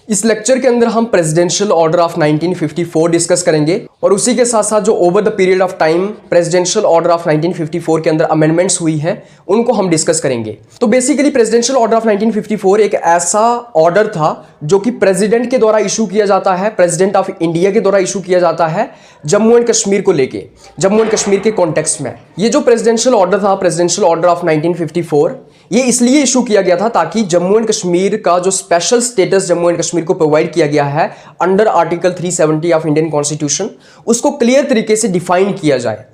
इस लेक्चर के अंदर हम प्रेसिडेंशियल ऑर्डर ऑफ 1954 डिस्कस करेंगे और उसी के साथ साथ जो over the period of time presidential order of 1954 के अंदर अमेंडमेंट्स हुई हैं उनको हम डिस्कस करेंगे। तो बेसिकली प्रेसिडेंशियल ऑर्डर ऑफ 1954 एक ऐसा ऑर्डर था जो कि प्रेसिडेंट के द्वारा इशू किया जाता है, प्रेसिडेंट ऑफ इंडिया के द्वारा इशू किया जाता है जम्मू एंड कश्मीर को लेके, जम्मू एंड कश्मीर के कॉन्टेक्स्ट में। ये जो प्रेसिडेंशियल ऑर्डर था, प्रेसिडेंशियल ऑर्डर ऑफ 1954, ये इसलिए इशू किया गया था ताकि जम्मू एंड कश्मीर का जो special status Jammu and Kashmir को प्रोवाइड किया गया है under article 370 of Indian constitution, उसको क्लियर तरीके से डिफाइन किया जाए।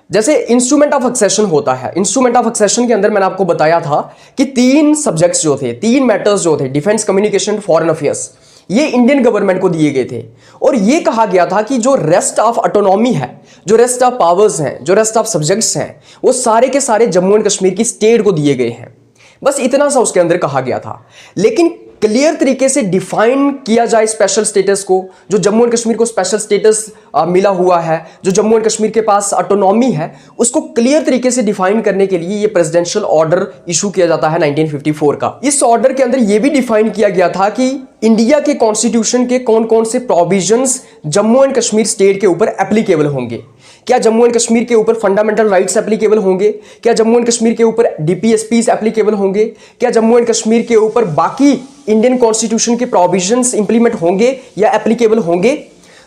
जैसे इंस्ट्रूमेंट ऑफ एक्सेशन होता है, इंस्ट्रूमेंट ऑफ एक्सेशन के अंदर मैंने आपको बताया था कि तीन सब्जेक्ट्स जो थे, तीन मैटर्स जो थे, डिफेंस, कम्युनिकेशन, फॉरेन अफेयर्स, ये इंडियन गवर्नमेंट को दिए गए थे। और ये कहा गया था कि जो रेस्ट ऑफ ऑटोनॉमी है, जो रेस्ट ऑफ पावर्स हैं, जो रेस्ट ऑफ सब्जेक्ट्स हैं, वो सारे के सारे जम्मू एंड कश्मीर की स्टेट को दिए गए हैं। बस इतना सा उसके अंदर कहा गया था, लेकिन क्लियर तरीके से डिफाइन किया जाए स्पेशल स्टेटस को, जो जम्मू एंड कश्मीर को स्पेशल स्टेटस मिला हुआ है, जो जम्मू एंड कश्मीर के पास ऑटोनॉमी है, उसको क्लियर तरीके से डिफाइन करने के लिए ये प्रेसिडेंशियल ऑर्डर इशू किया जाता है 1954 का। इस ऑर्डर के अंदर ये भी डिफाइन किया गया था कि इंडिया के कॉन्स्टिट्यूशन के कौन कौन से provisions Jammu and Kashmir state के ऊपर एप्लीकेबल होंगे। क्या जम्मू एंड कश्मीर के ऊपर फंडामेंटल राइट्स एप्लीकेबल होंगे? क्या जम्मू एंड कश्मीर के ऊपर डीपीएसपीज एप्लीकेबल होंगे? क्या जम्मू एंड कश्मीर के ऊपर बाकी इंडियन कॉन्स्टिट्यूशन के प्रोविजंस इंप्लीमेंट होंगे या एप्लीकेबल होंगे?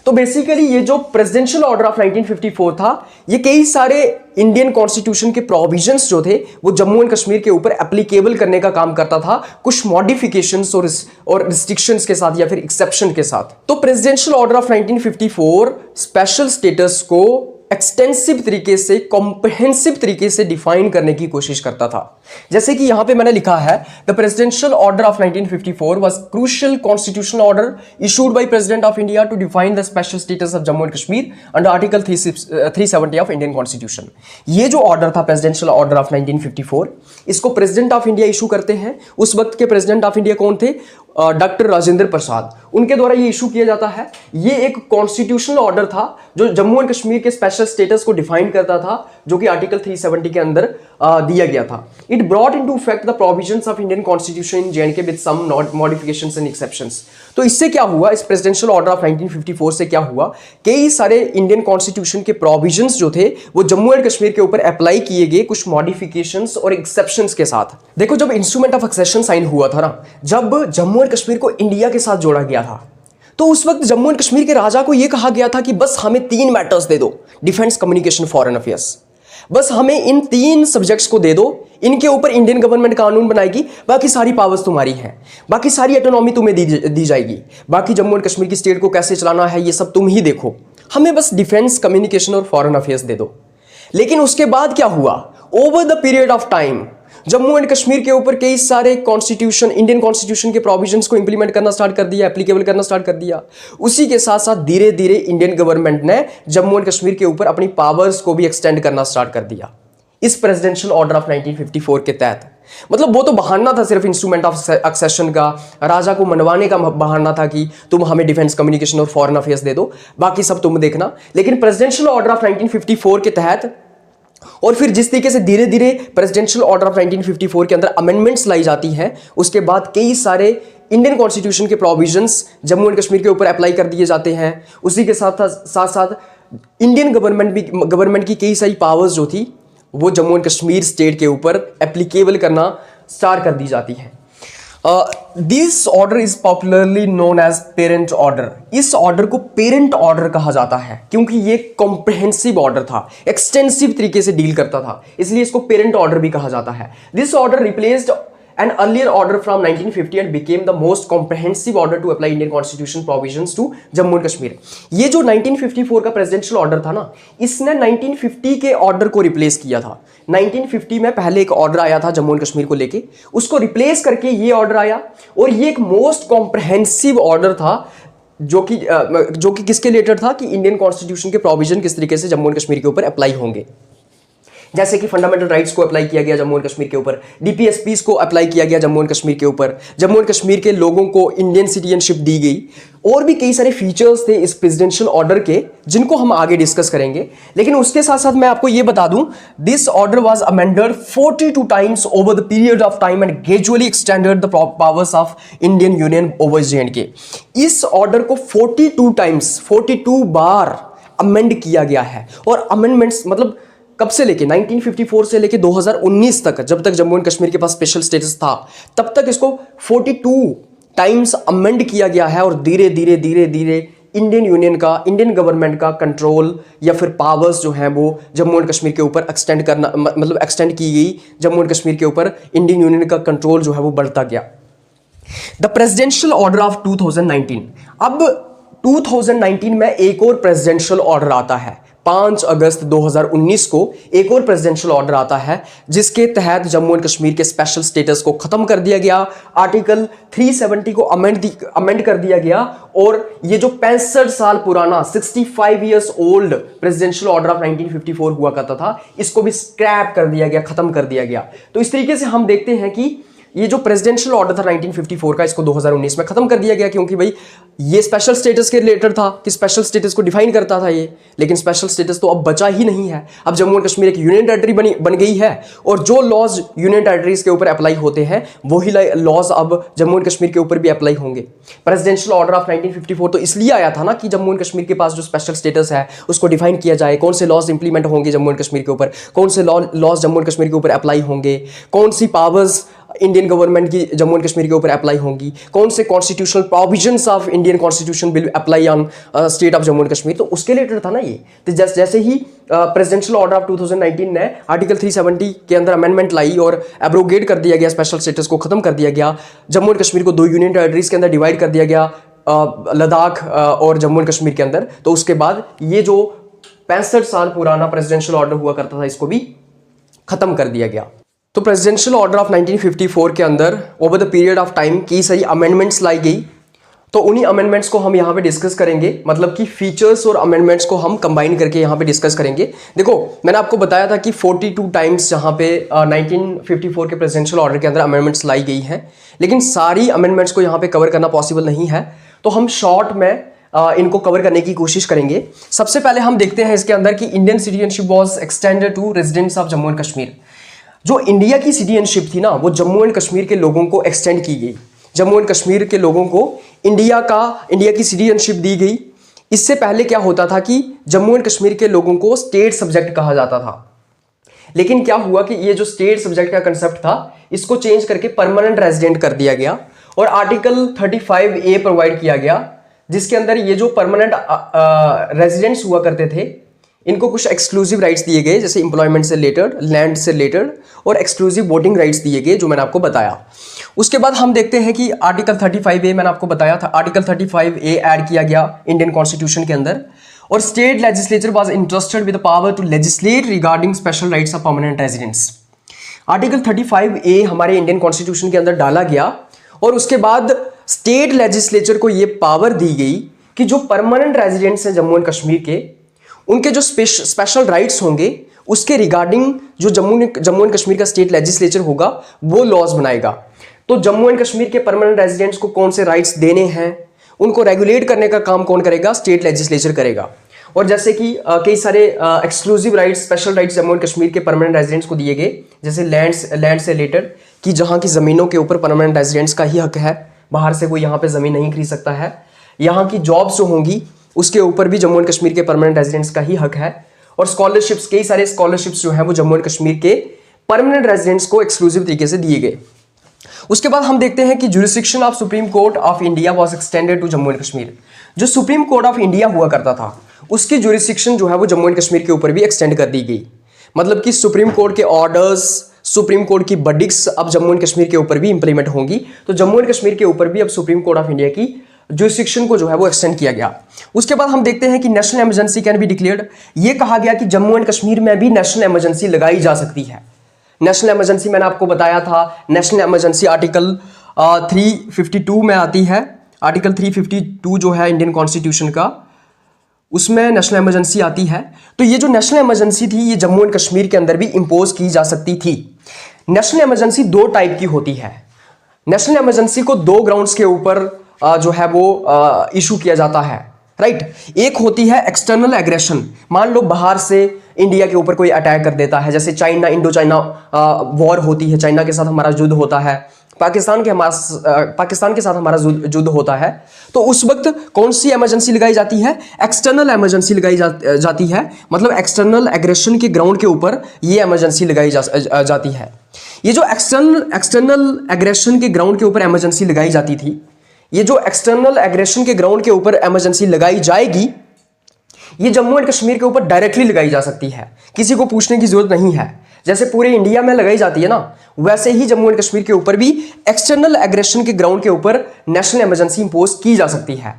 तो बेसिकली ये जो प्रेसिडेंशियल ऑर्डर ऑफ 1954 था, ये कई सारे इंडियन कॉन्स्टिट्यूशन के प्रोविजंस जो थे वो जम्मू एंड कश्मीर के ऊपर एप्लीकेबल करने का काम करता था, कुछ मॉडिफिकेशंस और रिस्ट्रिक्शंस के साथ या फिर एक्सेप्शन के साथ। तो presidential order of 1954 special status को एक्सटेंसिव तरीके से, कॉम्प्रिहेंसिव तरीके से डिफाइन करने की कोशिश करता था। जैसे कि यहां पे मैंने लिखा है, the presidential order of 1954 was crucial constitutional order issued by president of India to define the special status of Jammu and Kashmir under article 370 of Indian constitution. ये जो ऑर्डर था प्रेसिडेंशियल ऑर्डर ऑफ 1954, इसको प्रेसिडेंट ऑफ इंडिया इशू करते हैं। उस वक्त के president of India कौन थे? डॉक्टर राजेंद्र प्रसाद, उनके द्वारा ये इशू किया जाता है। ये एक कॉन्स्टिट्यूशनल ऑर्डर था जो जम्मू एंड कश्मीर के स्पेशल स्टेटस को डिफाइन करता था, जो कि आर्टिकल 370 के अंदर दिया गया था। It brought into effect the provisions of Indian constitution in J and K with some modifications and exceptions. तो इससे क्या हुआ, इस प्रेसिडेंशियल ऑर्डर ऑफ 1954 से क्या हुआ, कई सारे इंडियन कॉन्स्टिट्यूशन के प्रोविजंस जो थे वो जम्मू एंड कश्मीर के ऊपर अप्लाई किए गए कुछ मॉडिफिकेशंस और एक्सेप्शंस के साथ। देखो, जब इंस्ट्रूमेंट ऑफ एक्सेशन साइन हुआ था ना, जब जम्मू एंड कश्मीर को इंडिया के साथ जोड़ा गया था, तो उस वक्त जम्मू एंड कश्मीर के राजा को यह कहा गया था कि बस हमें तीन मैटर्स दे दो, डिफेंस, कम्युनिकेशन, फॉरेन अफेयर्स। बस हमें इन तीन सब्जेक्ट्स को दे दो, इनके ऊपर इंडियन गवर्नमेंट कानून बनाएगी, बाकी सारी पावर्स तुम्हारी हैं, बाकी सारी ऑटोनॉमी तुम्हें दी जाएगी, बाकी जम्मू एंड कश्मीर की स्टेट को कैसे चलाना है ये सब तुम ही देखो, हमें बस डिफेंस, कम्युनिकेशन और फॉरेन अफेयर्स दे दो। लेकिन उसके बाद क्या हुआ, over the period of time Jammu and Kashmir के ऊपर कई सारे कॉन्स्टिट्यूशन, इंडियन कॉन्स्टिट्यूशन के प्रोविजंस को इंप्लीमेंट करना स्टार्ट कर दिया, एप्लीकेबल करना स्टार्ट कर दिया। उसी के साथ साथ धीरे धीरे इंडियन गवर्नमेंट ने जम्मू एंड कश्मीर के ऊपर अपनी पावर्स को भी एक्सटेंड करना स्टार्ट कर दिया इस प्रेसिडेंशियल ऑर्डर ऑफ 1954 के तहत। मतलब वो तो बहाना था सिर्फ इंस्ट्रूमेंट ऑफ एक्सेशन का, राजा को मनवाने का बहाना था कि तुम हमें डिफेंस, कम्युनिकेशन और फॉरेन अफेयर्स दे दो, बाकी सब तुम देखना। लेकिन प्रेसिडेंशियल ऑर्डर ऑफ 1954 के तहत और फिर जिस तरीके से धीरे धीरे प्रेसिडेंशियल ऑर्डर ऑफ 1954 के अंदर अमेंडमेंट्स लाई जाती हैं, उसके बाद कई सारे इंडियन कॉन्स्टिट्यूशन के प्रोविजंस जम्मू एंड कश्मीर के ऊपर अप्लाई कर दिए जाते हैं। उसी के साथ साथ इंडियन गवर्नमेंट की कई सारी पावर्स जो थी वो जम्मू एंड कश्मीर स्टेट के ऊपर एप्लीकेबल करना स्टार्ट कर दी जाती है। This order is popularly known as parent order. इस ऑर्डर को पेरेंट ऑर्डर कहा जाता है क्योंकि ये कॉम्प्रिहेंसिव ऑर्डर था, एक्सटेंसिव तरीके से डील करता था, इसलिए इसको पेरेंट ऑर्डर भी कहा जाता है। This order replaced an earlier order from 1950 and became the most comprehensive order to apply Indian Constitution provisions to Jammu and Kashmir। ये जो 1954 का प्रेसिडेंशियल ऑर्डर था ना, इसने 1950 के ऑर्डर को रिप्लेस किया था। 1950 में पहले एक ऑर्डर आया था जम्मू एंड कश्मीर को लेके, उसको रिप्लेस करके ये ऑर्डर आया और ये एक मोस्ट कॉम्प्रिहेंसिव ऑर्डर था जो कि किसके रिलेटेड था कि इंडियन कॉन्स्टिट्यूशन के प्रोविजन किस तरीके से जम्मू एंड कश्मीर के ऊपर अप्लाई होंगे। जैसे कि फंडामेंटल राइट्स को अप्लाई किया गया जम्मू एंड कश्मीर के ऊपर, डीपीएसपीज को अप्लाई किया गया जम्मू एंड कश्मीर के ऊपर, जम्मू एंड कश्मीर के लोगों को इंडियन सिटीजनशिप दी गई, और भी कई सारे फीचर्स थे इस प्रेसिडेंशियल ऑर्डर के जिनको हम आगे डिस्कस करेंगे। लेकिन उसके साथ साथ मैं आपको यह बता दूं, this order was amended 42 times over the period of time and gradually extended the powers of Indian union over J&K। इस ऑर्डर को 42 टाइम्स, 42 बार अमेंड किया गया है। और अमेंडमेंट्स मतलब कब से लेके 1954 से लेके 2019 तक, जब तक जम्मू एंड कश्मीर के पास स्पेशल स्टेटस था, तब तक इसको 42 टाइम्स अमेंड किया गया है। और धीरे धीरे धीरे धीरे इंडियन यूनियन का, इंडियन गवर्नमेंट का कंट्रोल या फिर पावर्स जो हैं वो जम्मू एंड कश्मीर के ऊपर एक्सटेंड करना, मतलब एक्सटेंड की गई। जम्मू एंड कश्मीर के ऊपर इंडियन यूनियन का कंट्रोल जो है वो बढ़ता गया। The presidential order of 2019। अब 2019 में एक और प्रेसिडेंशियल ऑर्डर आता है। 5 अगस्त 2019 को एक और प्रेसिडेंशियल ऑर्डर आता है जिसके तहत जम्मू एंड कश्मीर के स्पेशल स्टेटस को खत्म कर दिया गया। आर्टिकल 370 को अमेंड कर दिया गया। और ये जो 65 साल पुराना 65 years old presidential order of 1954 हुआ करता था, इसको भी स्क्रैप कर दिया गया, खत्म कर दिया गया। तो इस तरीके से हम देखते हैं कि ये जो प्रेसिडेंशियल ऑर्डर था 1954 का, इसको 2019 में खत्म कर दिया गया, क्योंकि भाई ये स्पेशल स्टेटस के रिलेटेड था कि स्पेशल स्टेटस को डिफाइन करता था ये। लेकिन स्पेशल स्टेटस तो अब बचा ही नहीं है। अब जम्मू एंड कश्मीर एक यूनियन टेरिटरी बन गई है और जो लॉज यूनियन टेरिटरीज के ऊपर अप्लाई होते हैं वही लॉज अब जम्मू एंड कश्मीर के ऊपर भी अप्लाई होंगे। प्रेसिडेंशियल ऑर्डर ऑफ 1954 तो इसलिए आया था ना कि जम्मू एंड कश्मीर के पास जो स्पेशल स्टेटस है उसको डिफाइन किया जाए, कौन से लॉज इंप्लीमेंट होंगे जम्मू एंड कश्मीर के ऊपर, कौन से लॉज जम्मू एंड कश्मीर के ऊपर अप्लाई होंगे, कौन सी पावर्स इंडियन गवर्नमेंट की जम्मू एंड कश्मीर के ऊपर अप्लाई होंगी, कौन से constitutional provisions of Indian constitution will apply on state of Jammu and Kashmir. तो उसके रिलेटेड था ना ये। तो जैसे ही प्रेसिडेंशियल ऑर्डर ऑफ 2019 ने आर्टिकल 370 के अंदर अमेंडमेंट लाई और एब्रोगेट कर दिया गया, स्पेशल स्टेटस को खत्म कर दिया गया। जम्मू एंड कश्मीर को 2 यूनियन टेरिटरीज के अंदर डिवाइड कर दिया गया, लद्दाख और जम्मू एंड कश्मीर के अंदर। तो उसके बाद ये जो 65 साल पुराना प्रेसिडेंशियल ऑर्डर हुआ करता था इसको भी खत्म कर दिया गया। तो प्रेसिडेंशियल ऑर्डर ऑफ 1954 के अंदर over the period of time की सही अमेंडमेंट्स लाई गई। तो उन्हीं अमेंडमेंट्स को हम यहाँ पे डिस्कस करेंगे, मतलब कि फीचर्स और अमेंडमेंट्स को हम कंबाइन करके यहाँ पे डिस्कस करेंगे। देखो मैंने आपको बताया था कि 42 टाइम्स यहाँ पे 1954 के प्रेसिडेंशियल ऑर्डर के अंदर अमेंडमेंट्स लाई गई हैं, लेकिन सारी अमेंडमेंट्स को यहाँ पे कवर करना पॉसिबल नहीं है। तो हम शॉर्ट में इनको कवर करने की कोशिश करेंगे। सबसे पहले हम देखते हैं इसके अंदर कि Indian citizenship was extended to residents of Jammu and Kashmir. जो इंडिया की सिटीजनशिप थी ना वो जम्मू एंड कश्मीर के लोगों को एक्सटेंड की गई। जम्मू एंड कश्मीर के लोगों को इंडिया की सिटीजनशिप दी गई। इससे पहले क्या होता था कि जम्मू एंड कश्मीर के लोगों को स्टेट सब्जेक्ट कहा जाता था। लेकिन क्या हुआ कि ये जो स्टेट सब्जेक्ट का कंसेप्ट था इसको चेंज करके परमानेंट रेजिडेंट कर दिया गया और आर्टिकल 35A प्रोवाइड किया गया, जिसके अंदर ये जो परमानेंट रेजिडेंट्स हुआ करते थे इनको कुछ एक्सक्लूसिव राइट्स दिए गए, जैसे एम्प्लॉयमेंट से रिलेटेड, लैंड से रिलेटेड, और एक्सक्लूसिव वोटिंग राइट्स दिए गए, जो मैंने आपको बताया। उसके बाद हम देखते हैं कि आर्टिकल 35A मैंने आपको बताया था, आर्टिकल 35A ऐड किया गया इंडियन कॉन्स्टिट्यूशन के अंदर। और state legislature was interested with the power to legislate regarding special rights of permanent residents. Article 35A हमारे इंडियन कॉन्स्टिट्यूशन के अंदर डाला गया और उसके बाद स्टेट लेजिस्लेचर को यह पावर दी गई कि जो परमानेंट रेजिडेंट्स हैं जम्मू एंड कश्मीर के, उनके जो स्पेशल राइट्स होंगे उसके रिगार्डिंग जो जम्मू एंड कश्मीर का स्टेट लेजिस्लेचर होगा वो लॉज बनाएगा। तो जम्मू एंड कश्मीर के परमानेंट रेजिडेंट्स को कौन से राइट्स देने हैं उनको रेगुलेट करने का काम कौन करेगा? स्टेट लेजिस्लेचर करेगा। और जैसे कि कई सारे exclusive rights, special rights Jammu and Kashmir के परमानेंट रेजिडेंट्स को दिए गए, जैसे लैंड से रिलेटेड कि जहाँ की ज़मीनों के ऊपर परमानेंट रेजिडेंट्स का ही हक है, बाहर से कोई यहाँ पे ज़मीन नहीं खरीद सकता है। यहाँ की जॉब्स जो होंगी उसके ऊपर भी जम्मू एंड कश्मीर के परमानेंट रेजिडेंट्स का ही हक है। और स्कॉलरशिप्स, कई सारे स्कॉलरशिप्स जो हैं वो जम्मू एंड कश्मीर के परमानेंट रेजिडेंट्स को एक्सक्लूसिव तरीके से दिए गए। उसके बाद हम देखते हैं कि jurisdiction of supreme court of India was extended to Jammu and Kashmir. जो सुप्रीम कोर्ट ऑफ इंडिया हुआ करता था उसकी ज्यूरिसडिक्शन जो है वो जम्मू एंड कश्मीर के ऊपर भी एक्सटेंड कर दी गई। मतलब कि सुप्रीम कोर्ट के ऑर्डर्स, सुप्रीम कोर्ट की वर्डिक्ट्स अब जम्मू एंड कश्मीर के ऊपर भी इंप्लीमेंट होंगी। तो जम्मू एंड कश्मीर के ऊपर भी अब सुप्रीम कोर्ट ऑफ इंडिया की ज्यूरिसडिक्शन को जो है वो एक्सटेंड किया गया। उसके बाद हम देखते हैं कि national emergency can be declared. ये कहा गया कि जम्मू एंड कश्मीर में भी नेशनल इमरजेंसी लगाई जा सकती है। नेशनल इमरजेंसी मैंने आपको बताया था, नेशनल इमरजेंसी आर्टिकल 352 में आती है। आर्टिकल 352 जो है इंडियन कॉन्स्टिट्यूशन का, उसमें नेशनल इमरजेंसी आती है। तो ये जो नेशनल इमरजेंसी थी ये जम्मू एंड कश्मीर के अंदर भी इंपोज की जा सकती थी। नेशनल इमरजेंसी 2 टाइप की होती है। नेशनल इमरजेंसी को 2 ग्राउंड्स के ऊपर जो है वो इशू किया जाता है, राइट। एक होती है एक्सटर्नल एग्रेशन। मान लो बाहर से इंडिया के ऊपर कोई अटैक कर देता है, जैसे चाइना इंडो चाइना वॉर होती है, चाइना के साथ हमारा युद्ध होता है, पाकिस्तान के साथ हमारा युद्ध होता है, तो उस वक्त कौन सी इमरजेंसी लगाई जाती है? एक्सटर्नल इमरजेंसी लगाई जाती है। मतलब एक्सटर्नल एग्रेशन के ग्राउंड के ऊपर ये इमरजेंसी लगाई जाती है। ये जो एक्सटर्नल एग्रेशन के ग्राउंड के ऊपर इमरजेंसी लगाई जाती थी, ये जो एक्सटर्नल एग्रेशन के ग्राउंड के ऊपर इमरजेंसी लगाई जाएगी, ये जम्मू एंड कश्मीर के ऊपर डायरेक्टली लगाई जा सकती है, किसी को पूछने की जरूरत नहीं है। जैसे पूरे इंडिया में लगाई जाती है ना, वैसे ही जम्मू एंड कश्मीर के ऊपर भी एक्सटर्नल एग्रेशन के ग्राउंड के ऊपर नेशनल इमरजेंसी इंपोज की जा सकती है।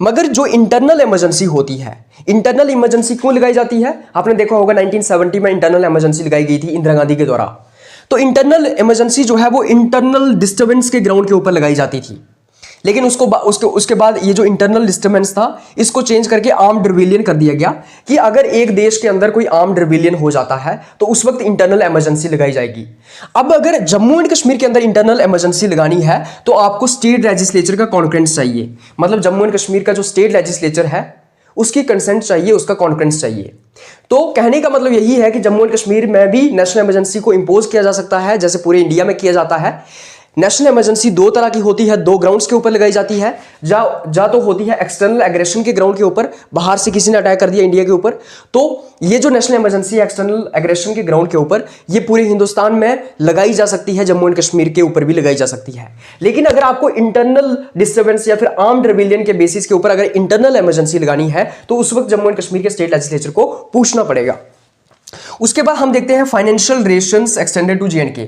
मगर जो इंटरनल इमरजेंसी होती है, इंटरनल इमरजेंसी क्यों लगाई जाती है? आपने देखा होगा 1970 में इंटरनल इमरजेंसी लगाई गई थी इंदिरा गांधी के द्वारा। तो इंटरनल इमरजेंसी जो है वो इंटरनल डिस्टर्बेंस के ग्राउंड के ऊपर लगाई जाती थी, लेकिन उसके बाद ये जो इंटरनल डिस्टर्बेंस था, इसको चेंज करके आर्म्ड रिबेलियन कर दिया गया कि अगर एक देश के अंदर कोई आर्म्ड रिबेलियन हो जाता है तो उस वक्त इंटरनल इमरजेंसी लगाई जाएगी। अब अगर जम्मू एंड कश्मीर के अंदर इंटरनल इमरजेंसी लगानी है तो आपको स्टेट लेजिस्लेचर का कॉन्फ्रेंस चाहिए। मतलब जम्मू एंड कश्मीर का जो स्टेट लेजिस्लेचर है उसकी कंसेंट चाहिए, उसका कॉन्फ्रेंस चाहिए। तो कहने का मतलब यही है कि जम्मू एंड कश्मीर में भी नेशनल इमरजेंसी को इंपोज किया जा सकता है, जैसे पूरे इंडिया में किया जाता है। नेशनल इमरजेंसी दो तरह की होती है, दो ग्राउंड्स के ऊपर लगाई जाती है। जा तो होती है एक्सटर्नल एग्रेशन के ग्राउंड के ऊपर, बाहर से किसी ने अटैक कर दिया इंडिया के ऊपर, तो ये जो नेशनल इमरजेंसी एक्सटर्नल एग्रेशन के ग्राउंड के ऊपर, ये पूरे हिंदुस्तान में लगाई जा सकती है, जम्मू एंड कश्मीर के ऊपर भी लगाई जा सकती है। लेकिन अगर आपको इंटरनल डिस्टर्बेंस या फिर आर्म्ड रिबेलियन के बेसिस के ऊपर अगर इंटरनल इमरजेंसी लगानी है तो उस वक्त जम्मू एंड कश्मीर के स्टेट लेजिस्लेचर को पूछना पड़ेगा। उसके बाद हम देखते हैं financial relations extended to J&K।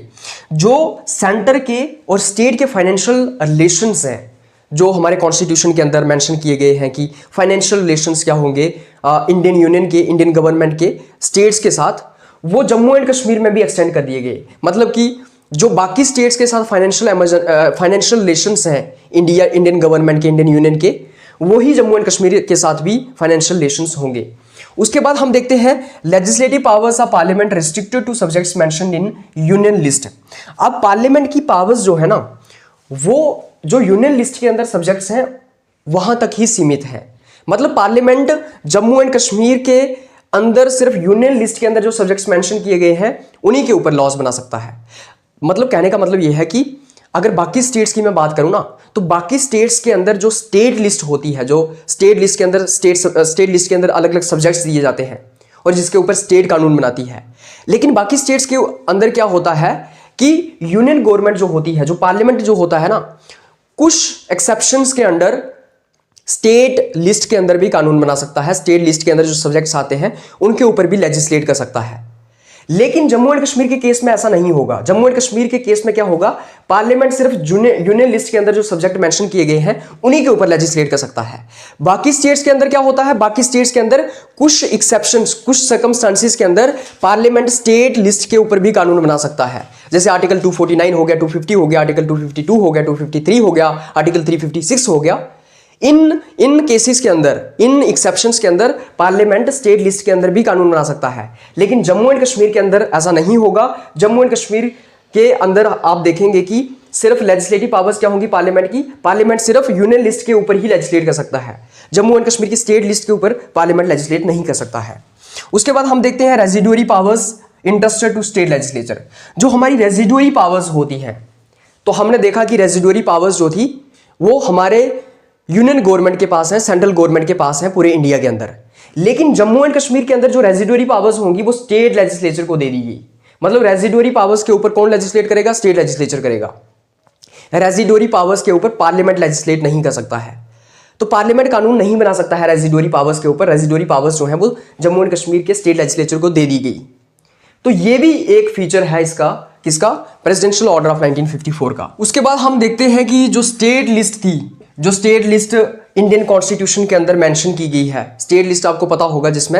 जो सेंटर के और स्टेट के फाइनेंशियल रिलेशंस हैं, जो हमारे कॉन्स्टिट्यूशन के अंदर मेंशन किए गए हैं कि फाइनेंशियल रिलेशंस क्या होंगे इंडियन यूनियन के, इंडियन गवर्नमेंट के स्टेट्स के साथ, वो जम्मू एंड कश्मीर में भी एक्सटेंड कर दिए गए। मतलब कि जो बाकी स्टेट्स के साथ फाइनेंशियल रिलेशंस हैं इंडियन गवर्नमेंट के, इंडियन यूनियन के, वही जम्मू एंड कश्मीर के साथ भी फाइनेंशियल रिलेशंस होंगे। उसके बाद हम देखते हैं legislative powers of parliament restricted two subjects mentioned in union list. अब पार्लियामेंट की पावर्स जो है ना, वो जो यूनियन लिस्ट के अंदर सब्जेक्ट्स हैं वहां तक ही सीमित है। मतलब पार्लियामेंट जम्मू एंड कश्मीर के अंदर सिर्फ यूनियन लिस्ट के अंदर जो सब्जेक्ट्स मेंशन किए गए हैं उन्हीं के ऊपर लॉज बना सकता है। मतलब कहने का मतलब यह है कि अगर बाकी स्टेट्स की मैं बात करूं ना, तो बाकी स्टेट्स के अंदर जो स्टेट लिस्ट होती है, जो स्टेट लिस्ट के अंदर अलग अलग सब्जेक्ट्स दिए जाते हैं और जिसके ऊपर स्टेट कानून बनाती है। लेकिन बाकी स्टेट्स के अंदर क्या होता है कि यूनियन गवर्नमेंट जो होती है, जो पार्लियामेंट जो होता है ना, कुछ एक्सेप्शंस के अंडर स्टेट लिस्ट के अंदर भी कानून बना सकता है। स्टेट लिस्ट के अंदर जो सब्जेक्ट्स आते हैं उनके ऊपर भी लेजिस्लेट कर सकता है। लेकिन जम्मू एंड कश्मीर के केस में ऐसा नहीं होगा। जम्मू एंड कश्मीर के केस में क्या होगा, पार्लियामेंट सिर्फ यूनियन लिस्ट के अंदर जो सब्जेक्ट मेंशन किए गए हैं उन्हीं के ऊपर लेजिस्लेट कर सकता है। बाकी स्टेट्स के अंदर क्या होता है, बाकी स्टेट्स के अंदर कुछ एक्सेप्शंस, कुछ सर्कमस्टांसेस के अंदर पार्लियामेंट स्टेट लिस्ट के ऊपर भी कानून बना सकता है। जैसे आर्टिकल 249 हो गया, 250 हो गया, आर्टिकल 252 हो गया, 253 हो गया, आर्टिकल 356 हो गया। इन केसेस के अंदर, इन एक्सेप्शंस के अंदर पार्लियामेंट स्टेट लिस्ट के अंदर भी कानून बना सकता है। लेकिन जम्मू एंड कश्मीर के अंदर ऐसा नहीं होगा। जम्मू एंड कश्मीर के अंदर आप देखेंगे कि सिर्फ लेजिस्लेटिव पावर्स क्या होंगी पार्लियामेंट की, पार्लियामेंट सिर्फ यूनियन लिस्ट के ऊपर ही लेजिस्लेट कर सकता है। जम्मू एंड कश्मीर की स्टेट लिस्ट के ऊपर पार्लियामेंट लेजिस्लेट नहीं कर सकता है। उसके बाद हम देखते हैं residuary powers interested to state legislature. जो हमारी रेजिडुअरी पावर्स होती हैं, तो हमने देखा कि रेजिडुअरी पावर्स जो थी वो हमारे यूनियन गवर्नमेंट के पास है, सेंट्रल गवर्नमेंट के पास है पूरे इंडिया के अंदर। लेकिन जम्मू एंड कश्मीर के अंदर जो रेजिडुअरी पावर्स होंगी वो स्टेट लेजिस्लेचर को दे दी गई। मतलब रेजिडुअरी पावर्स के ऊपर कौन लेजिस्लेट करेगा, स्टेट लेजिस्लेचर करेगा। रेजिडुअरी पावर्स के ऊपर पार्लियामेंट लेजिस्लेट नहीं कर सकता है, तो पार्लियामेंट कानून नहीं बना सकता है रेजिडुअरी पावर्स के ऊपर। रेजिडुअरी पावर्स जो है वो जम्मू एंड कश्मीर के स्टेट लेजिस्लेचर को दे दी गई। तो ये भी एक फीचर है इसका, किसका, प्रेसिडेंशियल ऑर्डर ऑफ 1954 का। उसके बाद हम देखते हैं कि जो स्टेट लिस्ट थी, जो स्टेट लिस्ट इंडियन कॉन्स्टिट्यूशन के अंदर मेंशन की गई है, स्टेट लिस्ट आपको पता होगा जिसमें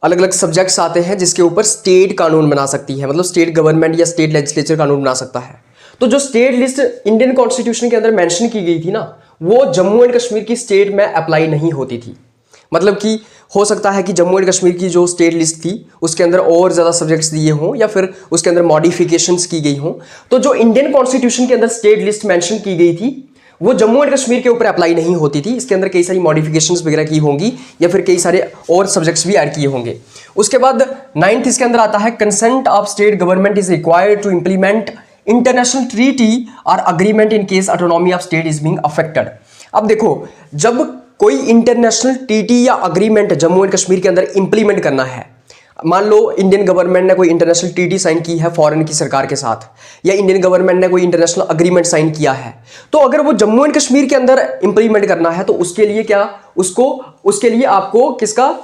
अलग अलग सब्जेक्ट्स आते हैं जिसके ऊपर स्टेट कानून बना सकती है, मतलब स्टेट गवर्नमेंट या स्टेट लेजिस्लेचर कानून बना सकता है। तो जो स्टेट लिस्ट इंडियन कॉन्स्टिट्यूशन के अंदर मेंशन की गई थी ना, वो जम्मू एंड कश्मीर की स्टेट में अप्लाई नहीं होती थी। मतलब कि हो सकता है कि जम्मू एंड कश्मीर की जो स्टेट लिस्ट थी उसके अंदर और ज़्यादा सब्जेक्ट्स दिए हों या फिर उसके अंदर मॉडिफिकेशंस की गई हों। तो जो इंडियन कॉन्स्टिट्यूशन के अंदर स्टेट लिस्ट मेंशन की गई थी वो जम्मू एंड कश्मीर के ऊपर अप्लाई नहीं होती थी। इसके अंदर कई सारी मॉडिफिकेशंस वगैरह की होंगी या फिर कई सारे और सब्जेक्ट्स भी ऐड किए होंगे। उसके बाद 9th इसके अंदर आता है consent of state government is required to implement international treaty और agreement in case autonomy of state is being affected. अब देखो, जब कोई इंटरनेशनल ट्रीटी या अग्रीमेंट जम्मू एंड कश्मीर के अंदर इंप्लीमेंट करना है, मान लो इंडियन गवर्नमेंट ने कोई इंटरनेशनल ट्रीटी साइन की है फॉरेन की सरकार के साथ, या इंडियन गवर्नमेंट ने कोई इंटरनेशनल अग्रीमेंट साइन किया है, तो अगर वो जम्मू एंड कश्मीर के अंदर इंप्लीमेंट करना है तो उसके लिए क्या, उसके लिए आपको किसका,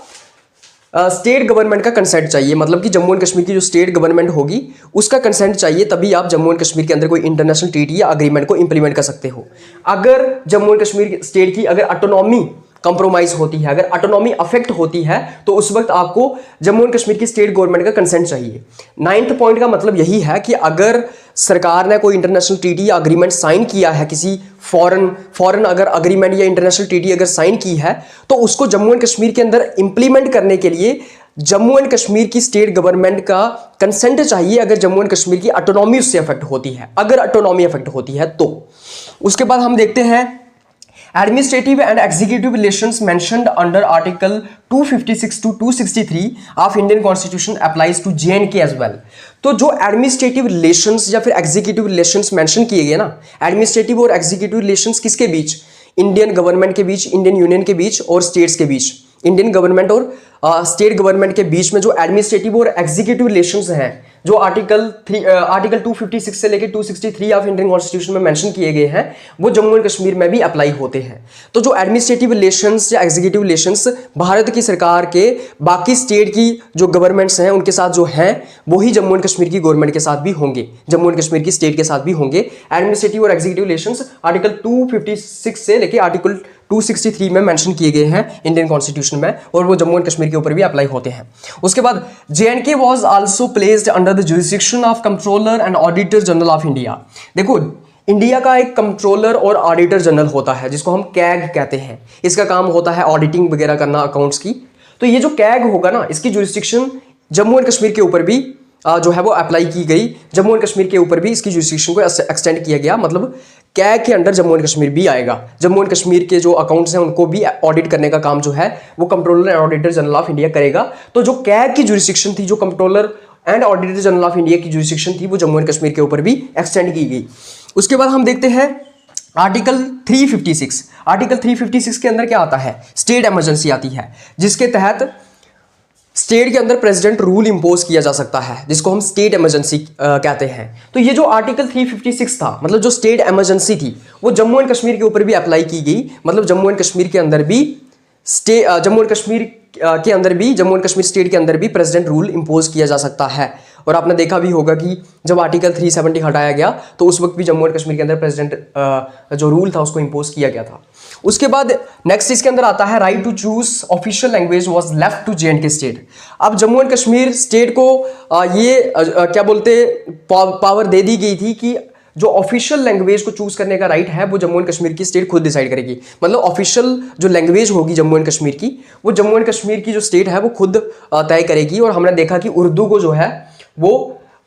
स्टेट गवर्नमेंट का कंसेंट चाहिए। मतलब कि जम्मू एंड कश्मीर की जो स्टेट गवर्नमेंट होगी उसका कंसेंट चाहिए, तभी आप जम्मू एंड कश्मीर के अंदर कोई इंटरनेशनल ट्रीटी या अग्रीमेंट को इंप्लीमेंट कर सकते हो। अगर जम्मू एंड कश्मीर स्टेट की अगर ऑटोनॉमी कंप्रोमाइज होती है, अगर ऑटोनॉमी अफेक्ट होती है, तो उस वक्त आपको जम्मू एंड कश्मीर की स्टेट गवर्नमेंट का कंसेंट चाहिए। 9th पॉइंट का मतलब यही है कि अगर सरकार ने कोई इंटरनेशनल ट्रीटी या अग्रीमेंट साइन किया है, किसी फॉरेन अगर अग्रीमेंट या इंटरनेशनल ट्रीटी अगर साइन की है, तो उसको जम्मू एंड कश्मीर के अंदर इंप्लीमेंट करने के लिए जम्मू एंड कश्मीर की स्टेट गवर्नमेंट का कंसेंट चाहिए। अगर जम्मू एंड कश्मीर की ऑटोनॉमी उससे अफेक्ट होती है, अगर ऑटोनॉमी अफेक्ट होती है तो। उसके बाद हम देखते हैं Administrative and executive relations mentioned under Article 256 to 263 of Indian Constitution applies to J&K as well। तो जो एडमिनिस्ट्रेटिव रिलेशंस या फिर एग्जीक्यूटिव रिलेशंस मेंशन किए गए ना, एडमिनिस्ट्रेटिव और एग्जीक्यूटिव रिलेशंस किसके बीच, इंडियन गवर्नमेंट के बीच, इंडियन यूनियन के बीच और स्टेट्स के बीच, इंडियन गवर्नमेंट और स्टेट गवर्नमेंट के बीच में जो एडमिनिस्ट्रेटिव और एग्जीक्यूटिव रिलेशंस हैं, जो आर्टिकल 256 से लेकर 263 ऑफ इंडियन कॉन्स्टिट्यूशन में मेंशन किए गए हैं, वो जम्मू एंड कश्मीर में भी अप्लाई होते हैं। तो जो एडमिनिस्ट्रेटिव रिलेशंस या एग्जीक्यूटिव रिलेशंस भारत की सरकार के बाकी स्टेट की जो गवर्नमेंट्स हैं उनके साथ जो हैं, वही जम्मू एंड कश्मीर की गवर्नमेंट के साथ भी होंगे, जम्मू एंड कश्मीर की स्टेट के साथ भी होंगे। एडमिनिस्ट्रेटिव और एग्जीक्यूटिव रिलेशंस आर्टिकल 256 से लेकर आर्टिकल 263 में मेंशन किए गए हैं इंडियन कॉन्स्टिट्यूशन में, और वो जम्मू एंड कश्मीर के ऊपर भी अप्लाई होते हैं। उसके बाद J&K was also placed under the jurisdiction of controller and auditor general of India. देखो, इंडिया का एक कंट्रोलर और ऑडिटर जनरल होता है जिसको हम कैग कहते हैं। इसका काम होता है ऑडिटिंग वगैरह करना अकाउंट्स की। तो ये जो कैग होगा ना, इसकी जुरिसडिक्शन जम्मू एंड कश्मीर के ऊपर भी जो है वो अप्लाई की गई। जम्मू एंड कश्मीर के ऊपर भी इसकी जुरिसडिक्शन को एक्सटेंड किया गया, मतलब कैग के अंडर जम्मू एंड कश्मीर भी आएगा। जम्मू एंड कश्मीर के जो अकाउंट्स हैं उनको भी ऑडिट करने का काम जो है वो controller and auditor general of India करेगा। तो जो कैग की जुरिसडिक्शन थी, जो controller and auditor general of India की जुरिसडिक्शन थी, वो जम्मू एंड कश्मीर के ऊपर भी एक्सटेंड की गई। उसके बाद हम देखते हैं आर्टिकल 356। आर्टिकल 356 के अंदर क्या आता है, स्टेट इमरजेंसी आती है, जिसके तहत स्टेट के अंदर प्रेसिडेंट रूल इंपोज किया जा सकता है, जिसको हम स्टेट इमरजेंसी कहते हैं। तो ये जो आर्टिकल 356 था, मतलब जो स्टेट इमरजेंसी थी, वो जम्मू एंड कश्मीर के ऊपर भी अप्लाई की गई। मतलब जम्मू एंड कश्मीर के अंदर भी जम्मू एंड कश्मीर स्टेट के अंदर भी प्रेसिडेंट रूल इंपोज किया जा सकता है। और आपने देखा भी होगा कि जब आर्टिकल 370 हटाया गया तो उस वक्त भी जम्मू एंड कश्मीर के अंदर प्रेसिडेंट जो रूल था उसको इंपोज किया गया था। उसके बाद नेक्स्ट इसके अंदर आता है right to choose official language was left to J&K state. अब जम्मू एंड कश्मीर स्टेट को क्या बोलते पावर दे दी गई थी कि जो ऑफिशियल लैंग्वेज को चूज करने का राइट है वो जम्मू एंड कश्मीर की स्टेट खुद डिसाइड करेगी। मतलब ऑफिशियल जो लैंग्वेज होगी जम्मू एंड कश्मीर की, वो जम्मू एंड कश्मीर की जो स्टेट है वो खुद तय करेगी। और हमने देखा कि उर्दू को जो है वो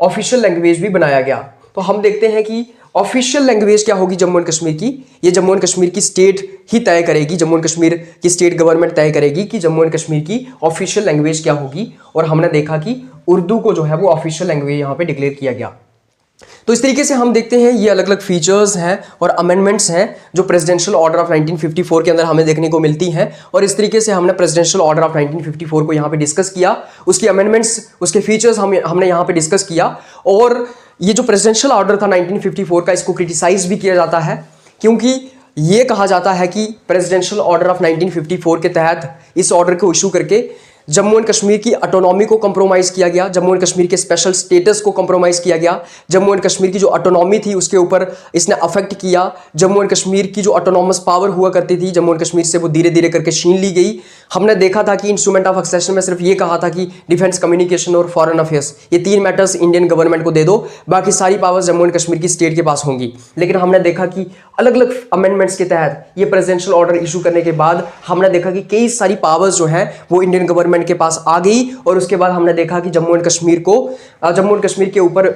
ऑफिशियल लैंग्वेज भी बनाया गया। तो हम देखते हैं कि ऑफिशियल लैंग्वेज क्या होगी जम्मू एंड कश्मीर की, ये जम्मू एंड कश्मीर की स्टेट ही तय करेगी। जम्मू एंड कश्मीर की स्टेट गवर्नमेंट तय करेगी कि जम्मू एंड कश्मीर की ऑफिशियल लैंग्वेज क्या होगी। और हमने देखा कि उर्दू को जो है वो ऑफिशियल लैंग्वेज यहाँ पे डिक्लेयर किया गया। तो इस तरीके से हम देखते हैं ये अलग अलग फीचर्स हैं और अमेंडमेंट्स हैं जो प्रेसिडेंशियल ऑर्डर ऑफ 1954 के अंदर हमें देखने को मिलती हैं। और इस तरीके से हमने प्रेसिडेंशियल ऑर्डर ऑफ 1954 को यहाँ पे डिस्कस किया, उसकी अमेंडमेंट्स, उसके फीचर्स हमने यहाँ पे डिस्कस किया। और ये जो प्रेसिडेंशियल ऑर्डर था 1954 का, इसको क्रिटिसाइज भी किया जाता है, क्योंकि ये कहा जाता है कि प्रेसिडेंशियल ऑर्डर ऑफ 1954 के तहत इस ऑर्डर को इशू करके जम्मू एंड कश्मीर की ऑटोनॉमी को कंप्रोमाइज़ किया गया, जम्मू एंड कश्मीर के स्पेशल स्टेटस को कंप्रोमाइज़ किया गया, जम्मू एंड कश्मीर की जो ऑटोनॉमी थी उसके ऊपर इसने अफेक्ट किया। जम्मू एंड कश्मीर की जो ऑटोनॉमस पावर हुआ करती थी जम्मू एंड कश्मीर से, वो धीरे धीरे करके छीन ली गई। हमने देखा था कि इंस्ट्रूमेंट ऑफ एक्सेशन में सिर्फ ये कहा था कि डिफेंस, कम्युनिकेशन और फॉरेन अफेयर्स, ये 3 मैटर्स इंडियन गवर्नमेंट को दे दो, बाकी सारी पावर्स जम्मू एंड कश्मीर की स्टेट के पास होंगी। लेकिन हमने देखा कि अलग अलग अमेंडमेंट्स के तहत ये प्रेसिडेंशियल ऑर्डर इशू करने के बाद हमने देखा कि कई सारी पावर्स जो हैं वो इंडियन गवर्नमेंट गवर्नमेंट के पास आ गई और उसके बाद हमने देखा कि जम्मू एंड कश्मीर के ऊपर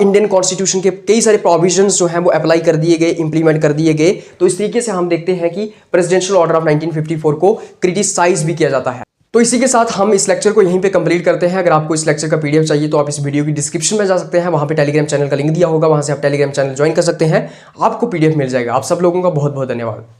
इंडियन कॉन्स्टिट्यूशन के कई सारे प्रोविजंस जो हैं वो अप्लाई कर दिए गए, इंप्लीमेंट कर दिए गए। तो इस तरीके से हम देखते हैं कि प्रेसिडेंशियल ऑर्डर ऑफ 1954 को क्रिटिसाइज भी किया जाता है। तो इसी के साथ हम इस लेक्चर को यहीं पे कंप्लीट करते हैं। अगर आपको इस लेक्चर का पीडीएफ चाहिए तो आप इस वीडियो की डिस्क्रिप्शन में जा सकते हैं, वहां पे टेलीग्राम चैनल का लिंक दिया होगा, वहां से आप टेलीग्राम चैनल ज्वाइन कर सकते हैं, आपको पीडीएफ मिल जाएगा। आप सब लोगों का बहुत बहुत धन्यवाद।